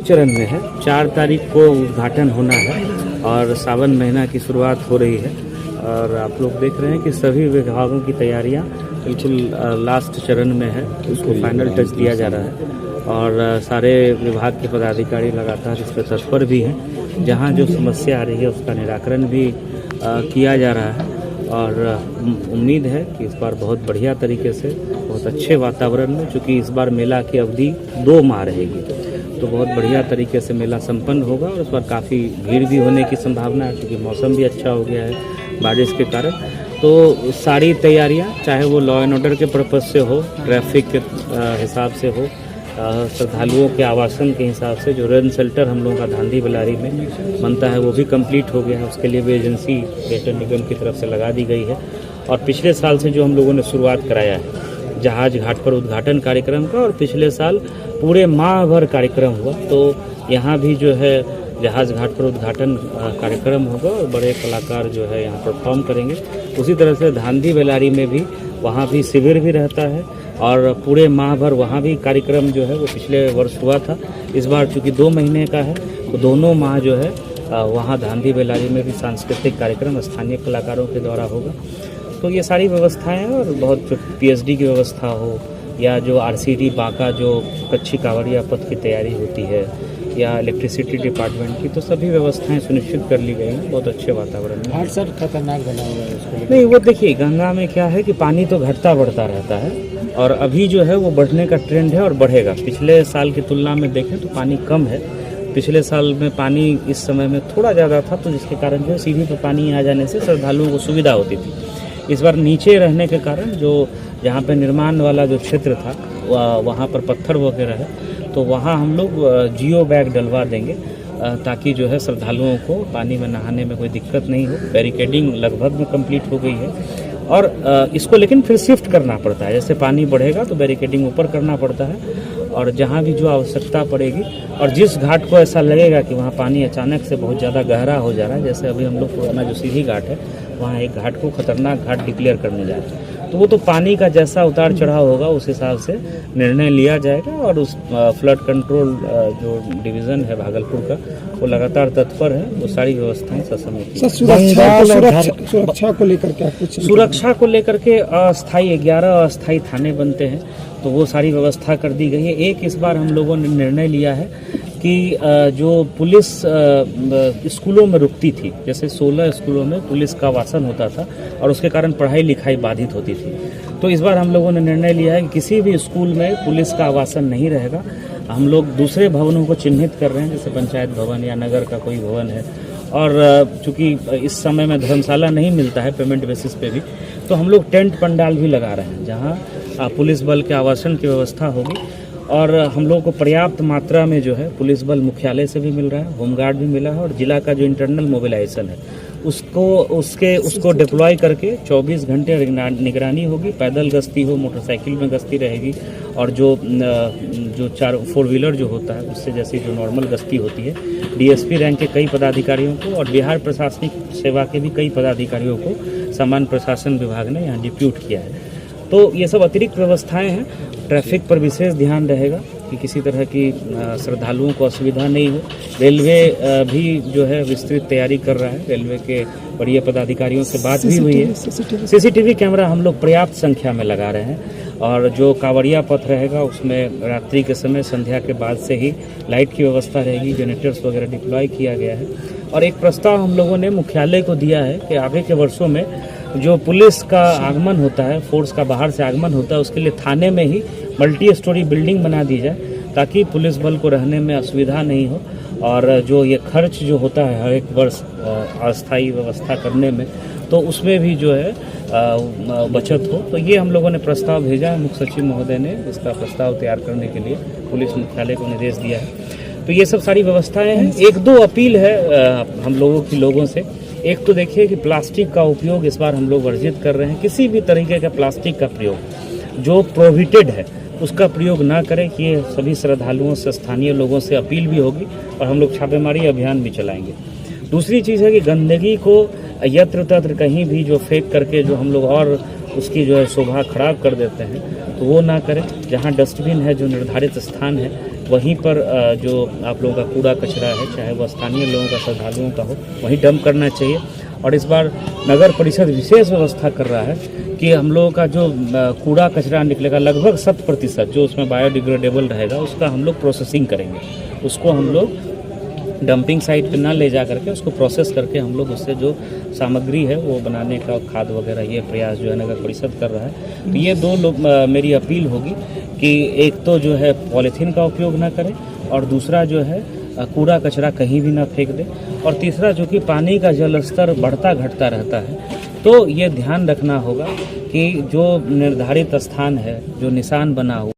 चरण में है। 4 तारीख को उद्घाटन होना है और सावन महीना की शुरुआत हो रही है और आप लोग देख रहे हैं कि सभी विभागों की तैयारियां बिल्कुल लास्ट चरण में है। उसको फाइनल टच दिया जा रहा है और सारे विभाग के पदाधिकारी लगातार इस पर तत्पर भी हैं। जहां जो समस्या आ रही है उसका निराकरण भी किया जा रहा है और उम्मीद है कि इस बार बहुत बढ़िया तरीके से, बहुत अच्छे वातावरण में, चूँकि इस बार मेला की अवधि 2 माह रहेगी, तो बहुत बढ़िया तरीके से मेला संपन्न होगा और इस बार काफ़ी भीड़ भी होने की संभावना है क्योंकि मौसम भी अच्छा हो गया है बारिश के कारण। तो सारी तैयारियां, चाहे वो लॉ एंड ऑर्डर के पर्पज़ से हो, ट्रैफिक के हिसाब से हो, श्रद्धालुओं के आवासन के हिसाब से, जो रेन शेल्टर हम लोगों का धांधी बेलारी में बनता है वो भी कंप्लीट हो गया है। उसके लिए भी एजेंसी पर्यटन निगम की तरफ से लगा दी गई है और पिछले साल से जो हम लोगों ने शुरुआत कराया है जहाज घाट पर उद्घाटन कार्यक्रम का, और पिछले साल पूरे माह भर कार्यक्रम हुआ, तो यहाँ भी जो है जहाज घाट पर उद्घाटन कार्यक्रम होगा और बड़े कलाकार जो है यहाँ परफॉर्म करेंगे। उसी तरह से धांधी बेलारी में भी, वहाँ भी शिविर भी रहता है और पूरे माह भर वहाँ भी कार्यक्रम जो है वो पिछले वर्ष हुआ था। इस बार चूँकि 2 महीने का है तो दोनों माह जो है वहाँ धांधी बेलारी में भी सांस्कृतिक कार्यक्रम स्थानीय कलाकारों के द्वारा होगा। तो ये सारी व्यवस्थाएं हैं और बहुत पीएचडी की व्यवस्था हो या जो आरसीडी बांका जो कच्ची कांवड़िया पथ की तैयारी होती है या इलेक्ट्रिसिटी डिपार्टमेंट की, तो सभी व्यवस्थाएं सुनिश्चित कर ली गई हैं बहुत अच्छे वातावरण में। घाट सर खतरनाक बना हुआ है उसको नहीं, वो देखिए गंगा में क्या है कि पानी तो घटता बढ़ता रहता है और अभी जो है वो बढ़ने का ट्रेंड है और बढ़ेगा। पिछले साल की तुलना में देखें तो पानी कम है। पिछले साल में पानी इस समय में थोड़ा ज़्यादा था, तो जिसके कारण जो सीढ़ी पर पानी आ जाने से श्रद्धालुओं को सुविधा होती थी। इस बार नीचे रहने के कारण जो जहाँ पे निर्माण वाला जो क्षेत्र था वहाँ पर पत्थर वगैरह है, तो वहाँ हम लोग जियो बैग डलवा देंगे ताकि जो है श्रद्धालुओं को पानी में नहाने में कोई दिक्कत नहीं हो। बैरिकेडिंग लगभग में कंप्लीट हो गई है और इसको लेकिन फिर शिफ्ट करना पड़ता है। जैसे पानी बढ़ेगा तो बैरिकेडिंग ऊपर करना पड़ता है और जहाँ भी जो आवश्यकता पड़ेगी और जिस घाट को ऐसा लगेगा कि वहाँ पानी अचानक से बहुत ज़्यादा गहरा हो जा रहा है, जैसे अभी हम लोग पुराना जो सीधी घाट है वहाँ एक घाट को खतरनाक घाट डिक्लेयर करने जा रहे हैं, तो वो तो पानी का जैसा उतार चढ़ाव होगा उस हिसाब से निर्णय लिया जाएगा और उस फ्लड कंट्रोल जो डिवीज़न है भागलपुर का वो लगातार तत्पर है। वो सारी व्यवस्थाएं ससमय। सुरक्षा को लेकर क्या कुछ? सुरक्षा को लेकर के अस्थायी 11 अस्थायी थाने बनते हैं, तो वो सारी व्यवस्था कर दी गई है। एक इस बार हम लोगों ने निर्णय लिया है कि जो पुलिस स्कूलों में रुकती थी, जैसे 16 स्कूलों में पुलिस का आवासन होता था और उसके कारण पढ़ाई लिखाई बाधित होती थी, तो इस बार हम लोगों ने निर्णय लिया है कि किसी भी स्कूल में पुलिस का आवासन नहीं रहेगा। हम लोग दूसरे भवनों को चिन्हित कर रहे हैं, जैसे पंचायत भवन या नगर का कोई भवन है, और चूँकि इस समय में धर्मशाला नहीं मिलता है पेमेंट बेसिस पे भी, तो हम लोग टेंट पंडाल भी लगा रहे हैं जहाँ पुलिस बल के आवासन की व्यवस्था होगी। और हम लोगों को पर्याप्त मात्रा में जो है पुलिस बल मुख्यालय से भी मिल रहा है, होमगार्ड भी मिला है और जिला का जो इंटरनल मोबिलाइजेशन है उसको डिप्लॉय करके 24 घंटे निगरानी होगी। पैदल गश्ती हो, मोटरसाइकिल में गश्ती रहेगी और जो 4 व्हीलर जो होता है उससे जैसी जो नॉर्मल गश्ती होती है, डीएसपी रैंक के कई पदाधिकारियों को और बिहार प्रशासनिक सेवा के भी कई पदाधिकारियों को सामान्य प्रशासन विभाग ने यहाँ डिप्यूट किया है। तो ये सब अतिरिक्त व्यवस्थाएं हैं। ट्रैफिक पर विशेष ध्यान रहेगा कि किसी तरह की श्रद्धालुओं को असुविधा नहीं हो। रेलवे भी जो है विस्तृत तैयारी कर रहा है, रेलवे के वरीय पदाधिकारियों से बात भी हुई है। सीसीटीवी कैमरा हम लोग पर्याप्त संख्या में लगा रहे हैं और जो कांवड़िया पथ रहेगा उसमें रात्रि के समय संध्या के बाद से ही लाइट की व्यवस्था रहेगी, जनरेटर्स वगैरह डिप्लॉय किया गया है। और एक प्रस्ताव हम लोगों ने मुख्यालय को दिया है कि आगे के वर्षों में जो पुलिस का आगमन होता है, फोर्स का बाहर से आगमन होता है, उसके लिए थाने में ही मल्टी स्टोरी बिल्डिंग बना दी जाए ताकि पुलिस बल को रहने में असुविधा नहीं हो और जो ये खर्च जो होता है हर एक वर्ष अस्थायी व्यवस्था करने में, तो उसमें भी जो है बचत हो। तो ये हम लोगों ने प्रस्ताव भेजा है, मुख्य सचिव महोदय ने इसका प्रस्ताव तैयार करने के लिए पुलिस मुख्यालय को निर्देश दिया है। तो ये सब सारी व्यवस्थाएं हैं। 1-2 अपील है हम लोगों से। एक तो देखिए कि प्लास्टिक का उपयोग इस बार हम लोग वर्जित कर रहे हैं। किसी भी तरीके का प्लास्टिक का प्रयोग जो प्रोहिबिटेड है उसका प्रयोग ना करें, कि ये सभी श्रद्धालुओं से, स्थानीय लोगों से अपील भी होगी और हम लोग छापेमारी अभियान भी चलाएंगे। दूसरी चीज़ है कि गंदगी को यत्र तत्र कहीं भी जो फेंक करके जो हम लोग और उसकी जो है शोभा खराब कर देते हैं, तो वो ना करें। जहाँ डस्टबिन है, जो निर्धारित स्थान है, वहीं पर जो आप लोगों का कूड़ा कचरा है, चाहे वह स्थानीय लोगों का, श्रद्धालुओं का हो, वहीं डंप करना चाहिए। और इस बार नगर परिषद विशेष व्यवस्था कर रहा है कि हम लोगों का जो कूड़ा कचरा निकलेगा, लगभग 100% जो उसमें बायोडिग्रेडेबल रहेगा, उसका हम लोग प्रोसेसिंग करेंगे। उसको हम लोग डंपिंग साइट पे ना ले जा करके उसको प्रोसेस करके हम लोग उससे जो सामग्री है वो बनाने का, खाद वगैरह, ये प्रयास जो है नगर परिषद कर रहा है। तो ये दो लोग मेरी अपील होगी कि एक तो जो है पॉलीथीन का उपयोग ना करें, और दूसरा जो है कूड़ा कचरा कहीं भी ना फेंक दे, और तीसरा जो कि पानी का जल स्तर बढ़ता घटता रहता है, तो ये ध्यान रखना होगा कि जो निर्धारित स्थान है, जो निशान बना हुआ